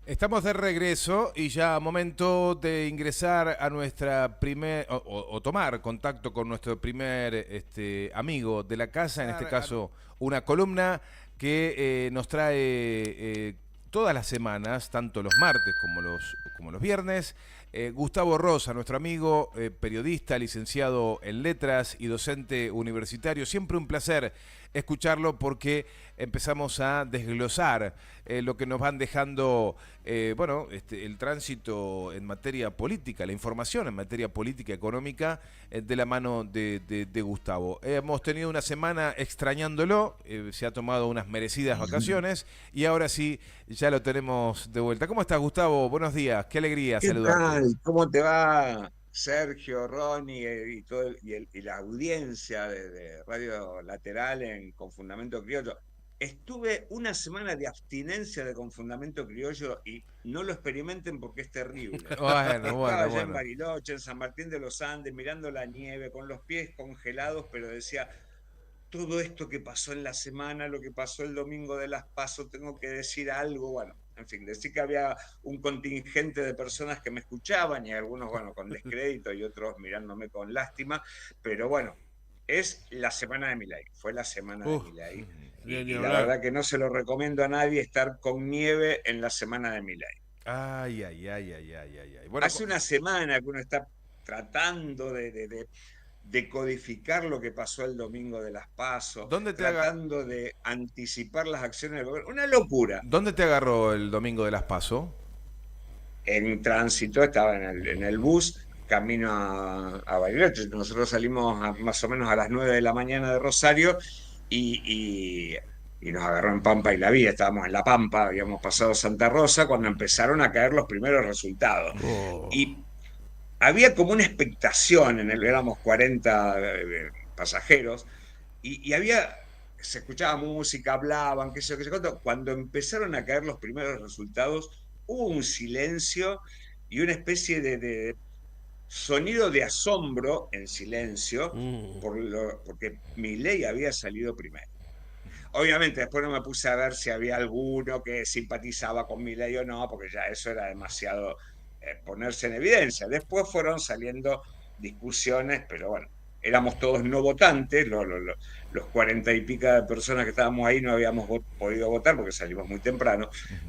Estamos de regreso y ya momento de ingresar a nuestra primer o tomar contacto con nuestro primer amigo de la casa, en este caso una columna que nos trae todas las semanas, tanto los martes como los viernes. Gustavo Rosa, nuestro amigo, periodista, licenciado en letras y docente universitario. Siempre un placer escucharlo porque empezamos a desglosar lo que nos van dejando el tránsito en materia política, la información en materia política económica de la mano de Gustavo. Hemos tenido una semana extrañándolo, se ha tomado unas merecidas vacaciones y ahora sí, ya lo tenemos de vuelta. ¿Cómo estás, Gustavo? Buenos días, qué alegría ¿Qué saludarte. tal? ¿Cómo te va, Sergio, Ronnie y, y la audiencia de Radio Lateral con Fundamento Criollo? Estuve una semana de abstinencia de Confundamento Criollo y no lo experimenten porque es terrible. Bueno, Estaba bueno, allá en bueno. Bariloche, en San Martín de los Andes, mirando la nieve, con los pies congelados, pero decía, todo esto que pasó en la semana, lo que pasó el domingo de las PASO, tengo que decir algo, bueno, en fin, decir que había un contingente de personas que me escuchaban y algunos, bueno, con descrédito y otros mirándome con lástima, pero bueno, es la semana de Milei, fue la semana de Uh, Milei ni y la hablar. verdad que no se lo recomiendo a nadie estar con nieve en la semana de Milei. Ay, ay, ay, ay, ay, ay, ay. Bueno, Hace una semana que uno está tratando de codificar lo que pasó el domingo de las PASO, ¿dónde tratando de anticipar las acciones del gobierno. Una locura. dónde te agarró el domingo de las PASO? En tránsito, estaba en el bus, camino a Bariloche. Nosotros salimos más o menos a las 9 de la mañana de Rosario y nos agarró en Pampa y la Vía. Estábamos en La Pampa, habíamos pasado Santa Rosa cuando empezaron a caer los primeros resultados. Oh. Y había como una expectación, éramos 40 pasajeros, y se escuchaba música, hablaban, qué sé yo, qué sé cuánto. Cuando empezaron a caer los primeros resultados, hubo un silencio y una especie de sonido de asombro en silencio Mm. porque Milei había salido primero. Obviamente después no me puse a ver si había alguno que simpatizaba con Milei o no, porque ya eso era demasiado ponerse en evidencia. Después fueron saliendo discusiones, pero bueno, éramos todos no votantes, los 40 y pica de personas que estábamos ahí no habíamos podido votar porque salimos muy temprano,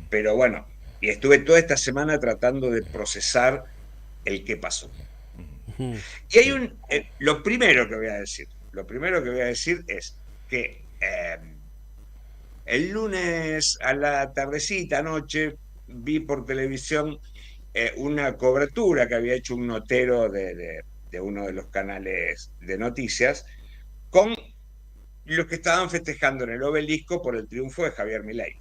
pero bueno, y estuve toda esta semana tratando de procesar el qué pasó. Y hay Sí. lo primero que voy a decir, lo primero que voy a decir es que el lunes a la tardecita, noche, vi por televisión una cobertura que había hecho un notero de uno de los canales de noticias con los que estaban festejando en el obelisco por el triunfo de Javier Milei.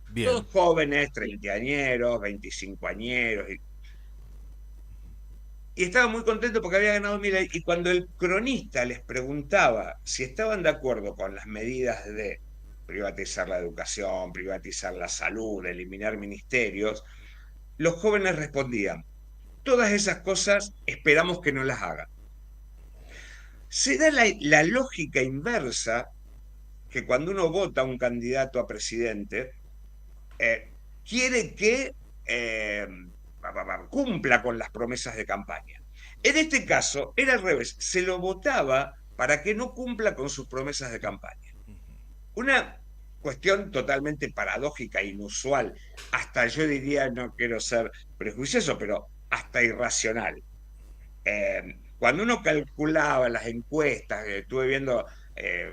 Bien. Todos jóvenes, treintañeros, veinticincoañeros, y estaban muy contentos porque había ganado Milei. Y cuando el cronista les preguntaba si estaban de acuerdo con las medidas de privatizar la educación, privatizar la salud, eliminar ministerios, los jóvenes respondían, todas esas cosas esperamos que no las hagan. Se da la lógica inversa que cuando uno vota a un candidato a presidente, quiere que eh, cumpla con las promesas de campaña. En este caso, era al revés, se lo votaba para que no cumpla con sus promesas de campaña. Una cuestión totalmente paradójica, inusual, hasta yo diría, no quiero ser prejuicioso, pero hasta irracional. Cuando uno calculaba las encuestas, estuve viendo,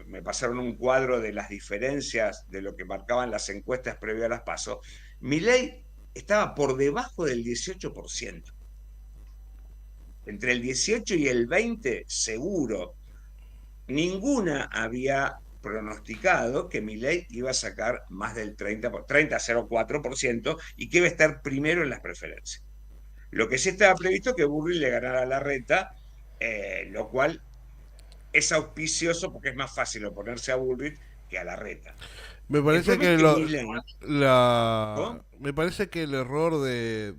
me pasaron un cuadro de las diferencias de lo que marcaban las encuestas previo a las PASO, Milei estaba por debajo del 18%. Entre el 18 y el 20, seguro. Ninguna había pronosticado que Milei iba a sacar más del 30,04% y que iba a estar primero en las preferencias. Lo que sí estaba previsto que Burri le ganara a Larreta, lo cual es auspicioso porque es más fácil oponerse a Bullrich que a Larreta. Me El parece problema es que que Milei, ¿no? me parece que el error de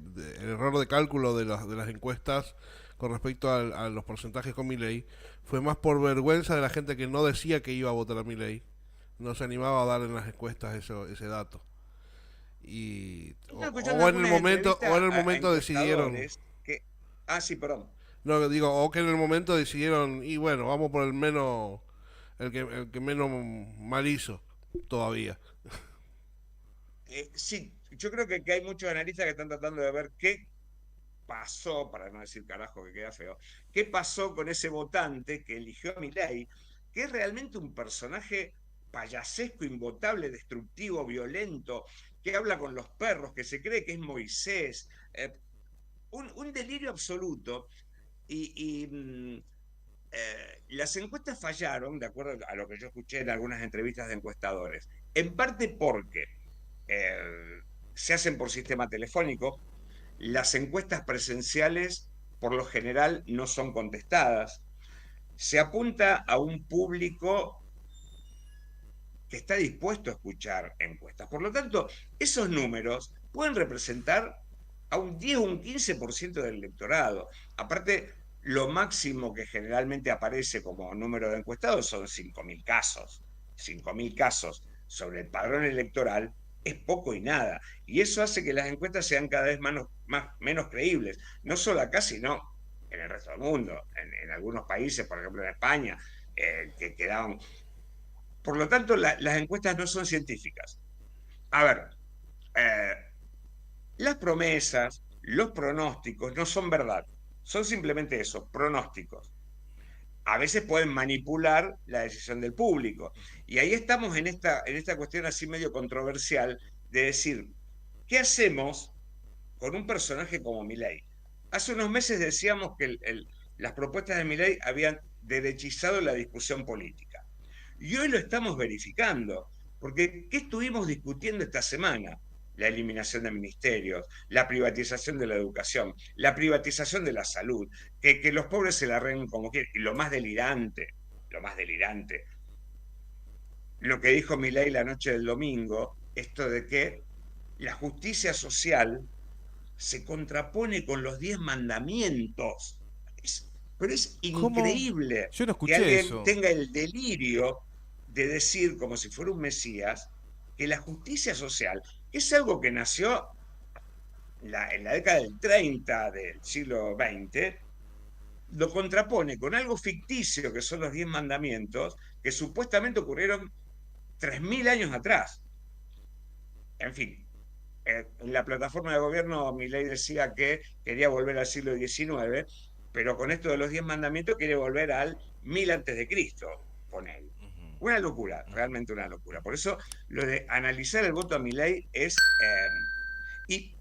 cálculo de las encuestas con respecto a los porcentajes con Milei fue más por vergüenza de la gente que no decía que iba a votar a Milei, no se animaba a dar en las encuestas ese dato. y Estoy escuchando algunas o entrevistas en el a momento decidieron, encuestadores que... Ah, sí, perdón. no digo, o que en el momento decidieron, y bueno, vamos por el que menos mal hizo todavía. Sí, yo creo que hay muchos analistas que están tratando de ver qué pasó, para no decir carajo que queda feo, qué pasó con ese votante que eligió a Milei, que es realmente un personaje payasesco, invotable, destructivo, violento, que habla con los perros, que se cree que es Moisés, un delirio absoluto. Y las encuestas fallaron, de acuerdo a lo que yo escuché en algunas entrevistas de encuestadores, en parte porque eh, se hacen por sistema telefónico, las encuestas presenciales por lo general no son contestadas, se apunta a un público que está dispuesto a escuchar encuestas. Por lo tanto, esos números pueden representar a un 10 o un 15% del electorado. Aparte, lo máximo que generalmente aparece como número de encuestados son 5.000 casos. 5.000 casos sobre el padrón electoral es poco y nada. Y eso hace que las encuestas sean cada vez menos creíbles. No solo acá, sino en el resto del mundo. En algunos países, por ejemplo en España, que quedaban... Por lo tanto, las encuestas no son científicas. A ver, eh, las promesas, los pronósticos no son verdad, son simplemente eso, pronósticos. A veces pueden manipular la decisión del público. Y ahí estamos en esta cuestión así medio controversial de decir, ¿qué hacemos con un personaje como Milei? Hace unos meses decíamos que las propuestas de Milei habían derechizado la discusión política. Y hoy lo estamos verificando, porque ¿qué estuvimos discutiendo esta semana? La eliminación de ministerios, la privatización de la educación, la privatización de la salud, que los pobres se la arreglen como quieren. Y lo más delirante, lo que dijo Milei la noche del domingo, esto de que la justicia social se contrapone con los 10 mandamientos. Pero es ¿Cómo? increíble Yo no que escuché alguien eso. tenga el delirio de decir, como si fuera un mesías, que la justicia social, que es algo que nació en la década del 30 del siglo XX, lo contrapone con algo ficticio que son los 10 mandamientos, que supuestamente ocurrieron 3.000 años atrás. En fin, en la plataforma de gobierno Milei decía que quería volver al siglo XIX, pero con esto de los 10 mandamientos quiere volver al 1000 antes de Cristo, con él. Una locura, realmente una locura. Por eso lo de analizar el voto a Milei es... y,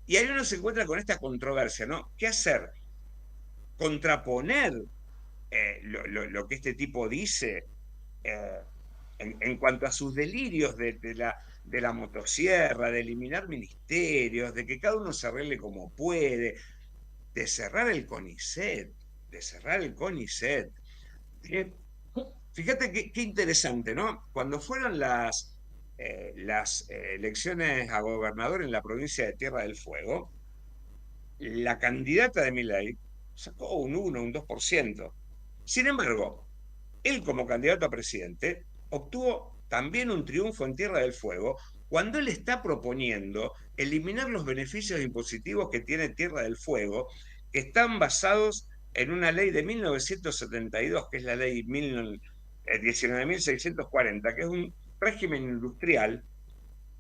y ahí uno se encuentra con esta controversia, ¿no? ¿Qué hacer? ¿Contraponer lo que este tipo dice eh, en cuanto a sus delirios de la motosierra, de eliminar ministerios, de que cada uno se arregle como puede, de cerrar el CONICET, de cerrar el CONICET? Eh, Fíjate qué interesante, ¿no? Cuando fueron las elecciones a gobernador en la provincia de Tierra del Fuego, la candidata de Milei sacó un 1, un 2%. Sin embargo, él como candidato a presidente obtuvo también un triunfo en Tierra del Fuego cuando él está proponiendo eliminar los beneficios impositivos que tiene Tierra del Fuego, que están basados en una ley de 1972, que es la ley 19.640, que es un régimen industrial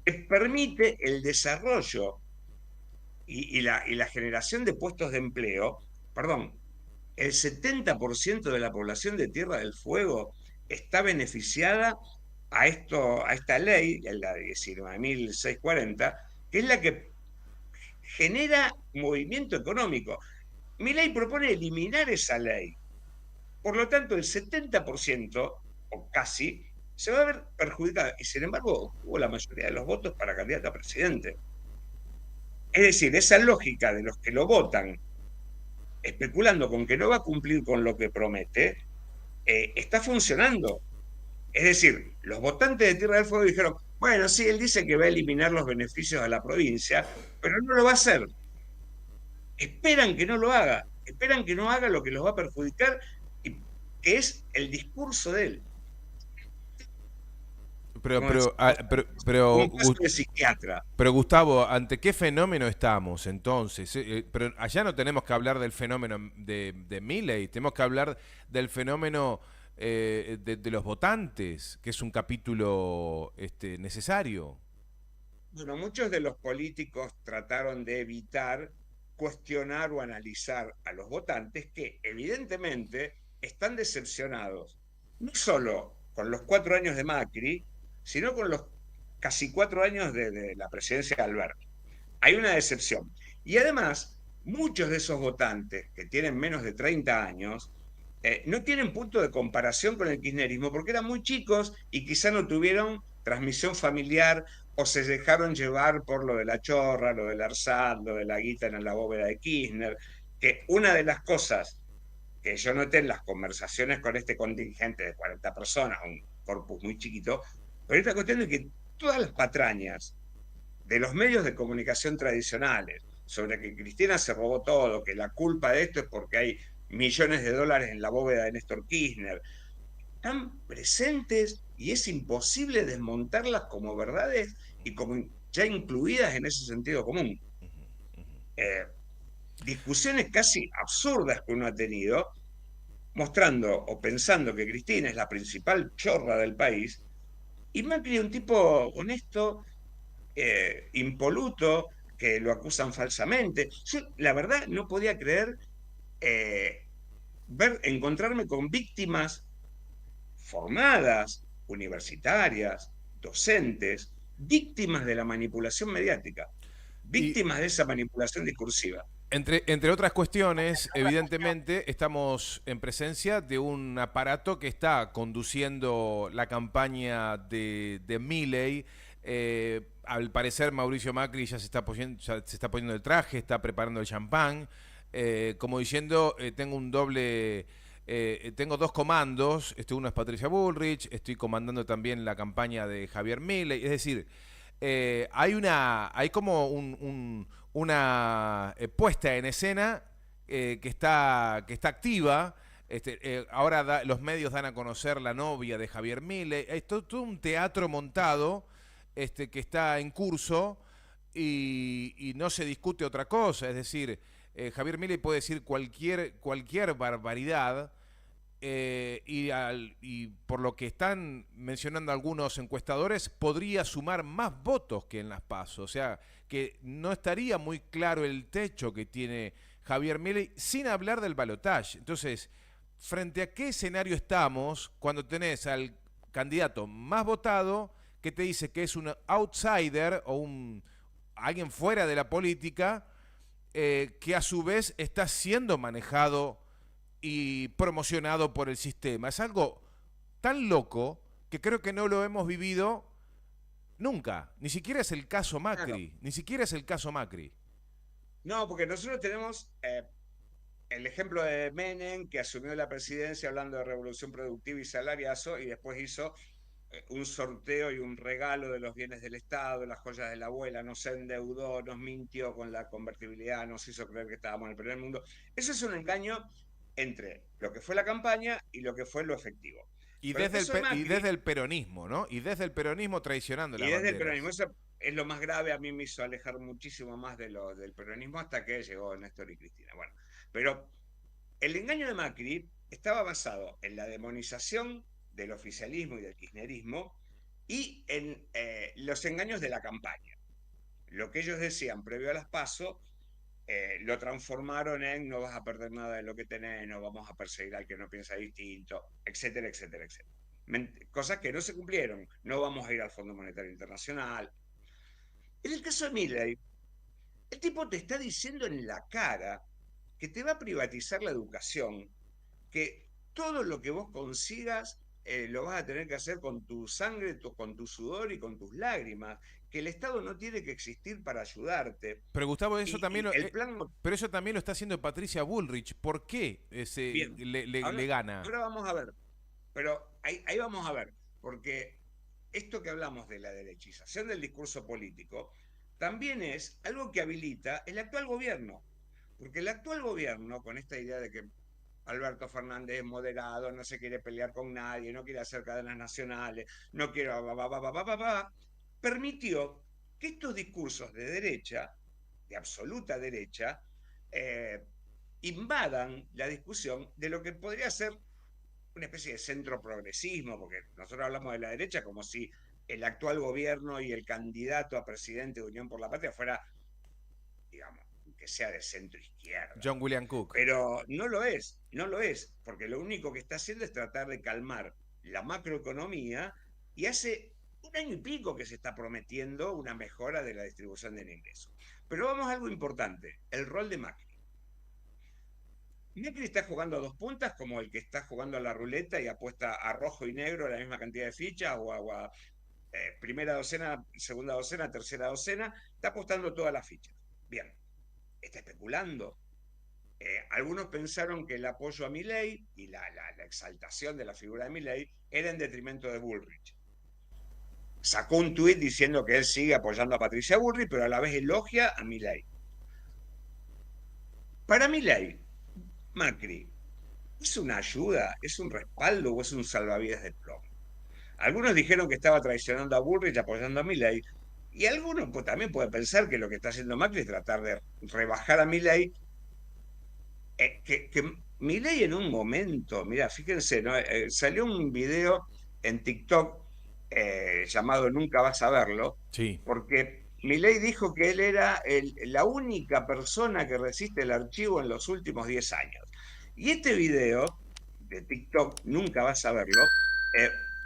que permite el desarrollo y la generación de puestos de empleo. Perdón, el 70% de la población de Tierra del Fuego está beneficiada a esta ley, la 19.640, que es la que genera movimiento económico. Mi ley propone eliminar esa ley. Por lo tanto, el 70% o casi se va a ver perjudicada y sin embargo hubo la mayoría de los votos para candidato a presidente. Es decir, esa lógica de los que lo votan especulando con que no va a cumplir con lo que promete, está funcionando. Es decir, los votantes de Tierra del Fuego dijeron, bueno, sí, él dice que va a eliminar los beneficios a la provincia, pero no lo va a hacer. Esperan que no lo haga, esperan que no haga lo que los va a perjudicar, y que es el discurso de él. Pero, como pero, decimos, un caso de psiquiatra. pero Gustavo, ¿ante qué fenómeno estamos entonces? Pero allá no tenemos que hablar del fenómeno de Milei, tenemos que hablar del fenómeno de los votantes, que es un capítulo necesario. Bueno, muchos de los políticos trataron de evitar cuestionar o analizar a los votantes que evidentemente están decepcionados, no solo con los 4 años de Macri, sino con los casi 4 años de la presidencia de Alberto. Hay una decepción. Y además, muchos de esos votantes que tienen menos de 30 años no tienen punto de comparación con el kirchnerismo porque eran muy chicos y quizá no tuvieron transmisión familiar o se dejaron llevar por lo de la chorra, lo del ARSAT, lo de la guita en la bóveda de Kirchner, que una de las cosas que yo noté en las conversaciones con este contingente de 40 personas, un corpus muy chiquito, pero esta cuestión de que todas las patrañas de los medios de comunicación tradicionales sobre que Cristina se robó todo, que la culpa de esto es porque hay millones de dólares en la bóveda de Néstor Kirchner, están presentes y es imposible desmontarlas como verdades y como ya incluidas en ese sentido común. Eh, Discusiones casi absurdas que uno ha tenido, mostrando o pensando que Cristina es la principal chorra del país, y Macri es un tipo honesto, impoluto, que lo acusan falsamente. Yo, la verdad, no podía creer eh, encontrarme con víctimas formadas, universitarias, docentes, víctimas de la manipulación mediática, Y víctimas de esa manipulación discursiva. entre otras cuestiones, evidentemente estamos en presencia de un aparato que está conduciendo la campaña de Milei. Al parecer Mauricio Macri ya se está poniendo el traje, está preparando el champán, como diciendo, tengo un doble... tengo dos comandos, uno es Patricia Bullrich, estoy comandando también la campaña de Javier Milei, es decir, hay como una puesta en escena que está activa. Ahora los medios dan a conocer la novia de Javier Milei. Es todo un teatro montado que está en curso y no se discute otra cosa. Es decir, Javier Milei puede decir cualquier barbaridad y por lo que están mencionando algunos encuestadores, podría sumar más votos que en las PASO. O sea, que no estaría muy claro el techo que tiene Javier Milei, sin hablar del balotaje. Entonces, ¿frente a qué escenario estamos cuando tenés al candidato más votado que te dice que es un outsider o alguien fuera de la política, que a su vez está siendo manejado y promocionado por el sistema? Es algo tan loco que creo que no lo hemos vivido nunca. Ni siquiera es el caso Macri. Claro. Ni siquiera es el caso Macri. No, porque nosotros tenemos el ejemplo de Menem, que asumió la presidencia hablando de revolución productiva y salariazo, y después hizo un sorteo y un regalo de los bienes del Estado, las joyas de la abuela, nos endeudó, nos mintió con la convertibilidad, nos hizo creer que estábamos en el primer mundo. Eso es un engaño entre lo que fue la campaña y lo que fue lo efectivo. Y Pero el desde caso de y Macri, desde el peronismo, ¿no? Y desde el peronismo traicionando y las desde el peronismo, banderas. eso es lo más grave, a mí me hizo alejar muchísimo más del peronismo hasta que llegó Néstor y Cristina. Bueno, pero el engaño de Macri estaba basado en la demonización del oficialismo y del kirchnerismo y en los engaños de la campaña. Lo que ellos decían previo a las PASO lo transformaron en no vas a perder nada de lo que tenés, no vamos a perseguir al que no piensa distinto, etcétera, etcétera, etcétera. Cosas que no se cumplieron. No vamos a ir al Fondo Monetario Internacional. En el caso de Milley, el tipo te está diciendo en la cara que te va a privatizar la educación, que todo lo que vos consigas lo vas a tener que hacer con tu sangre, con tu sudor y con tus lágrimas, que el Estado no tiene que existir para ayudarte. Pero Gustavo, Y el plan... pero eso también lo está haciendo Patricia Bullrich. ¿Por qué Bien, le gana? ahora vamos a ver, pero ahí vamos a ver, porque esto que hablamos de la derechización del discurso político también es algo que habilita el actual gobierno, porque el actual gobierno, con esta idea de que Alberto Fernández es moderado, no se quiere pelear con nadie, no quiere hacer cadenas nacionales, no quiere... permitió que estos discursos de derecha, de absoluta derecha, invadan la discusión de lo que podría ser una especie de centro progresismo, porque nosotros hablamos de la derecha como si el actual gobierno y el candidato a presidente de Unión por la Patria fuera, digamos, que sea de centro izquierda. John William Cook. Pero no lo es, no lo es, porque lo único que está haciendo es tratar de calmar la macroeconomía y hace un año y pico que se está prometiendo una mejora de la distribución del ingreso. Pero vamos a algo importante, el rol de Macri. Macri está jugando a dos puntas como el que está jugando a la ruleta y apuesta a rojo y negro la misma cantidad de fichas o a primera docena, segunda docena, tercera docena, está apostando todas las fichas. Bien, está especulando. Algunos pensaron que el apoyo a Milei y la exaltación de la figura de Milei era en detrimento de Bullrich. Sacó un tuit diciendo que él sigue apoyando a Patricia Bullrich, pero a la vez elogia a Milei. Para Milei, Macri, ¿es una ayuda, es un respaldo o es un salvavidas de plomo? Algunos dijeron que estaba traicionando a Bullrich apoyando a Milei, y algunos también pueden pensar que lo que está haciendo Macri es tratar de rebajar a Milei. Que Milei en un momento, mira, fíjense, ¿no? Salió un video en TikTok llamado Nunca vas a verlo, Sí. porque Milei dijo que él era la única persona que resiste el archivo en los últimos 10 años. Y este video de TikTok, Nunca vas a verlo,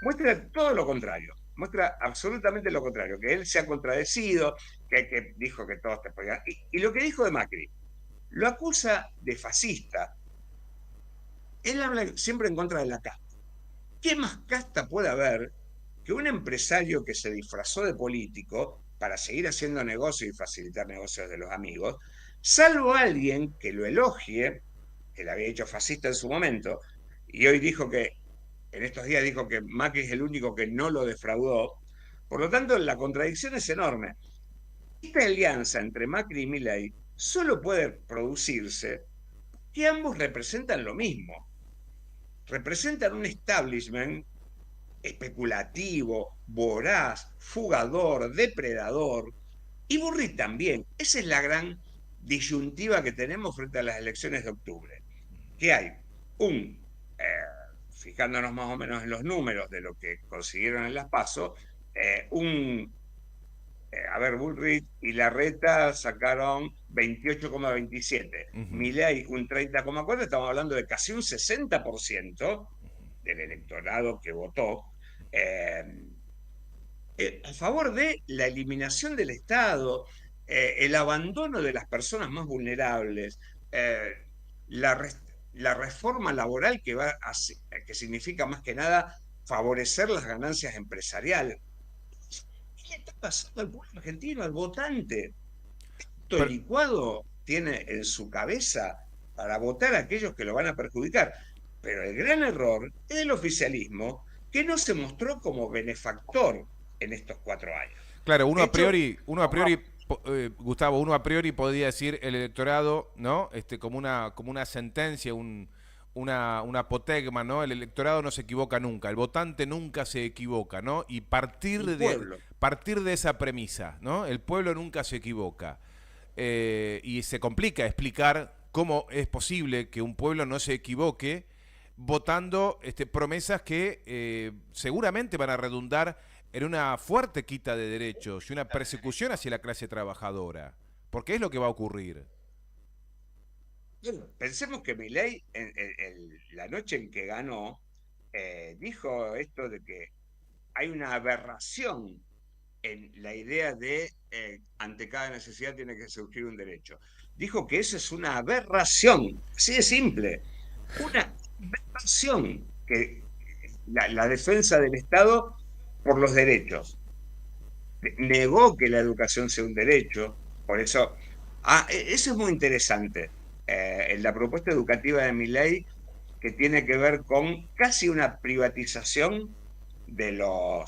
muestra todo lo contrario, muestra absolutamente lo contrario, que él se ha contradecido, que dijo que todos te podían... Y lo que dijo de Macri, lo acusa de fascista. Él habla siempre en contra de la casta. ¿Qué más casta puede haber que un empresario que se disfrazó de político para seguir haciendo negocios y facilitar negocios de los amigos, salvo alguien que lo elogie, que le había dicho fascista en su momento, y hoy dijo que, en estos días dijo que Macri es el único que no lo defraudó? Por lo tanto, la contradicción es enorme. Esta alianza entre Macri y Milei solo puede producirse que ambos representan lo mismo. Representan un establishment especulativo, voraz, fugador, depredador, y Bullrich también. Esa es la gran disyuntiva que tenemos frente a las elecciones de octubre. Que hay fijándonos más o menos en los números de lo que consiguieron en las PASO, Bullrich y Larreta sacaron 28,27. Milei un 30,4. Estamos hablando de casi un 60% del electorado que votó a favor de la eliminación del Estado, el abandono de las personas más vulnerables, la reforma laboral que significa más que nada favorecer las ganancias empresariales. ¿Qué le está pasando al pueblo argentino, al votante? Todo el licuado tiene en su cabeza para votar a aquellos que lo van a perjudicar. Pero el gran error es el oficialismo, que no se mostró como benefactor en estos 4 años. Claro, uno a priori, Gustavo, uno a priori podría decir el electorado, ¿no? Como una sentencia, una apotegma, ¿no? El electorado no se equivoca nunca, el votante nunca se equivoca, ¿no? Y partir de esa premisa, ¿no? El pueblo nunca se equivoca. Y se complica explicar cómo es posible que un pueblo no se equivoque votando promesas que seguramente van a redundar en una fuerte quita de derechos y una persecución hacia la clase trabajadora, porque es lo que va a ocurrir. Pensemos que Milei, la noche en que ganó, dijo esto de que hay una aberración en la idea de ante cada necesidad tiene que surgir un derecho. Dijo que eso es una aberración, así de simple, una aberración, que la defensa del Estado por los derechos. Negó que la educación sea un derecho, por eso... eso es muy interesante. En la propuesta educativa de Milei, que tiene que ver con casi una privatización de la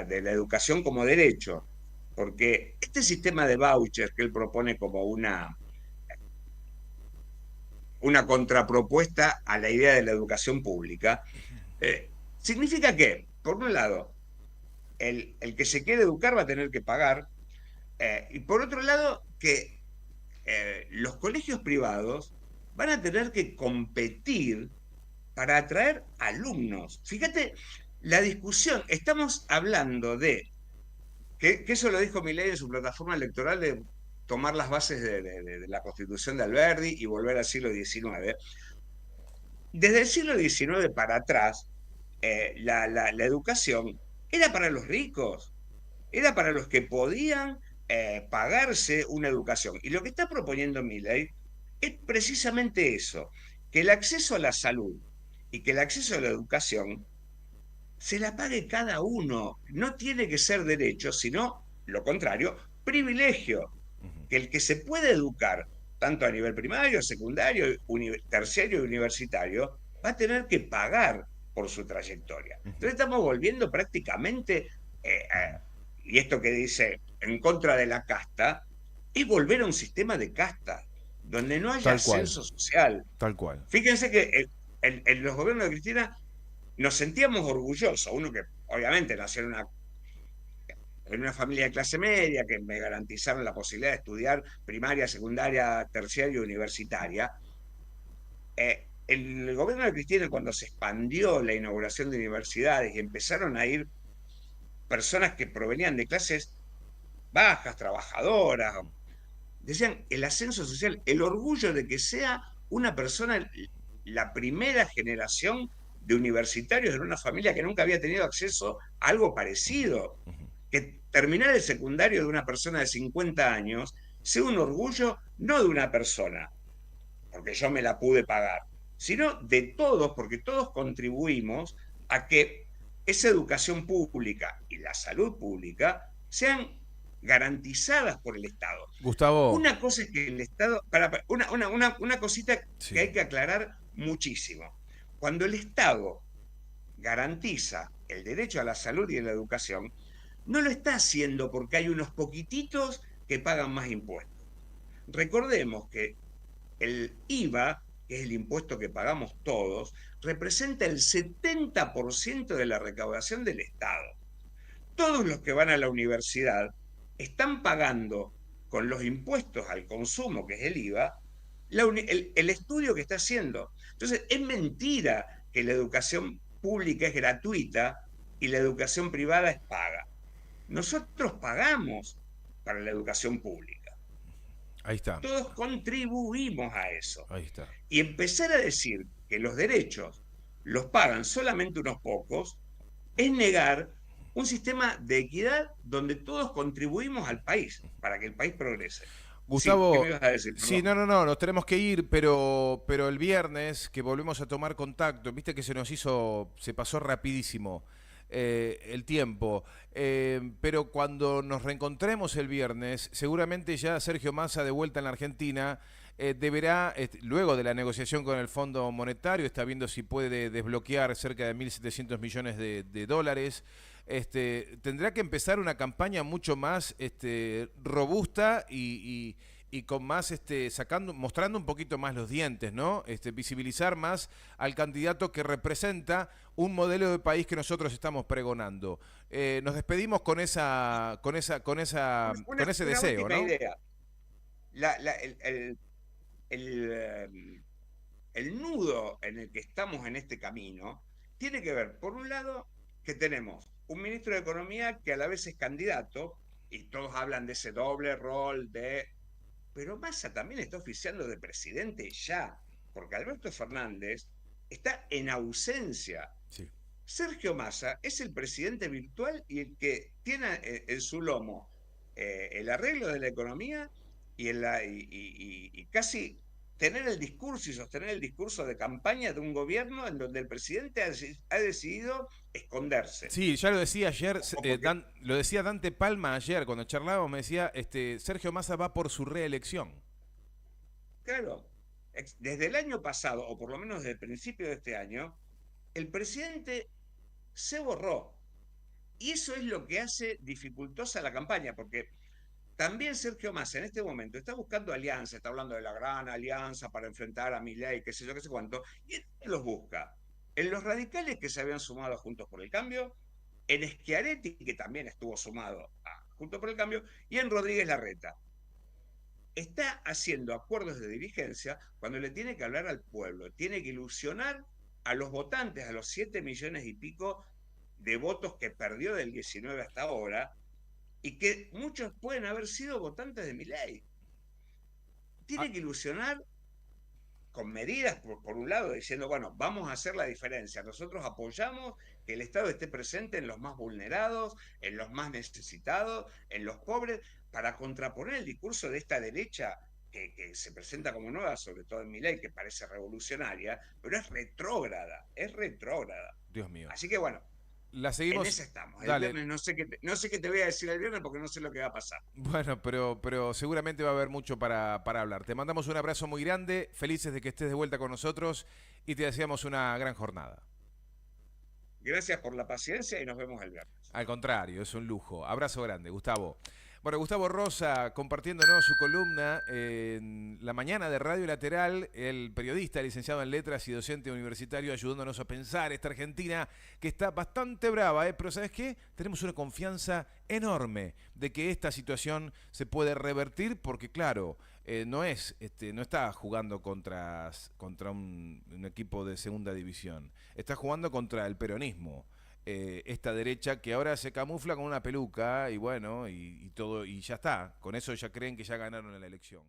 educación como derecho, porque este sistema de vouchers que él propone como una contrapropuesta a la idea de la educación pública, significa que, por un lado, el que se quiere educar va a tener que pagar, y por otro lado, que los colegios privados van a tener que competir para atraer alumnos. Fíjate la discusión, estamos hablando de, que eso lo dijo Milei en su plataforma electoral, de tomar las bases de la Constitución de Alberdi y volver al siglo XIX. Desde el siglo XIX para atrás, la educación era para los ricos, era para los que podían pagarse una educación. Y lo que está proponiendo Milei es precisamente eso, que el acceso a la salud y que el acceso a la educación se la pague cada uno. No tiene que ser derecho, sino, lo contrario, privilegio. Que el que se puede educar, tanto a nivel primario, secundario, terciario y universitario, va a tener que pagar por su trayectoria. Entonces estamos volviendo prácticamente, y esto que dice en contra de la casta, es volver a un sistema de casta, donde no haya Tal cual. ascenso social. Tal cual. Fíjense que en los gobiernos de Cristina nos sentíamos orgullosos, uno que obviamente nació en una familia de clase media, que me garantizaron la posibilidad de estudiar primaria, secundaria, terciaria y universitaria. El gobierno de Cristina, cuando se expandió la inauguración de universidades y empezaron a ir personas que provenían de clases bajas, trabajadoras, decían el ascenso social, el orgullo de que sea una persona, la primera generación de universitarios en una familia que nunca había tenido acceso a algo parecido. Que terminar el secundario de una persona de 50 años sea un orgullo no de una persona, porque yo me la pude pagar, sino de todos, porque todos contribuimos a que esa educación pública y la salud pública sean garantizadas por el Estado. Gustavo. Una cosa es que el Estado, una cosita que hay que aclarar muchísimo. Cuando el Estado garantiza el derecho a la salud y a la educación, no lo está haciendo porque hay unos poquititos que pagan más impuestos. Recordemos que el IVA, que es el impuesto que pagamos todos, representa el 70% de la recaudación del Estado. Todos los que van a la universidad están pagando con los impuestos al consumo, que es el IVA, el estudio que está haciendo. Entonces, es mentira que la educación pública es gratuita y la educación privada es paga. Nosotros pagamos para la educación pública. Ahí está. Todos contribuimos a eso. Ahí está. Y empezar a decir que los derechos los pagan solamente unos pocos es negar un sistema de equidad donde todos contribuimos al país para que el país progrese. Gustavo, sí, ¿qué me ibas a decir? sí, no, nos tenemos que ir, pero el viernes que volvemos a tomar contacto, viste que se pasó rapidísimo el tiempo, pero cuando nos reencontremos el viernes, seguramente ya Sergio Massa de vuelta en la Argentina deberá, luego de la negociación con el Fondo Monetario, está viendo si puede desbloquear cerca de 1.700 millones de dólares. Tendrá que empezar una campaña mucho más robusta y con más mostrando un poquito más los dientes, ¿no? Visibilizar más al candidato que representa un modelo de país que nosotros estamos pregonando. Nos despedimos con ese deseo, ¿no? Idea. El nudo en el que estamos en este camino tiene que ver, por un lado, que tenemos un ministro de Economía que a la vez es candidato, y todos hablan de ese doble rol pero Massa también está oficiando de presidente ya, porque Alberto Fernández está en ausencia. Sí. Sergio Massa es el presidente virtual y el que tiene en su lomo el arreglo de la economía y casi tener el discurso y sostener el discurso de campaña de un gobierno en donde el presidente ha decidido esconderse. Sí, ya lo decía ayer, lo decía Dante Palma ayer, cuando charlábamos, me decía, Sergio Massa va por su reelección. Claro, desde el año pasado, o por lo menos desde el principio de este año, el presidente se borró. Y eso es lo que hace dificultosa la campaña, porque También Sergio Massa en este momento está buscando alianza, está hablando de la gran alianza para enfrentar a Milei, qué sé yo, qué sé cuánto. ¿Y en qué los busca? En los radicales que se habían sumado a Juntos por el Cambio, en Schiaretti, que también estuvo sumado a Juntos por el Cambio, y en Rodríguez Larreta. Está haciendo acuerdos de dirigencia cuando le tiene que hablar al pueblo, tiene que ilusionar a los votantes, a los 7 millones y pico de votos que perdió del 19 hasta ahora, y que muchos pueden haber sido votantes de Milei. Ah, Tiene que ilusionar con medidas, por un lado, diciendo, bueno, vamos a hacer la diferencia. Nosotros apoyamos que el Estado esté presente en los más vulnerados, en los más necesitados, en los pobres, para contraponer el discurso de esta derecha que se presenta como nueva, sobre todo en Milei, que parece revolucionaria, pero es retrógrada, es retrógrada. Dios mío. Así que bueno, La en seguimos. esa estamos. El Dale. viernes no sé qué te voy a decir el viernes porque no sé lo que va a pasar. Bueno, pero seguramente va a haber mucho para hablar. Te mandamos un abrazo muy grande, felices de que estés de vuelta con nosotros y te deseamos una gran jornada. Gracias por la paciencia y nos vemos el viernes. Al contrario, es un lujo. Abrazo grande, Gustavo. Bueno, Gustavo Rosa compartiéndonos su columna en la mañana de Radio Lateral, el periodista, licenciado en letras y docente universitario, ayudándonos a pensar esta Argentina que está bastante brava, pero ¿sabes qué? Tenemos una confianza enorme de que esta situación se puede revertir porque, claro, no está jugando contra un equipo de segunda división, está jugando contra el peronismo, esta derecha que ahora se camufla con una peluca y bueno, y todo, y ya está. Con eso ya creen que ya ganaron la elección.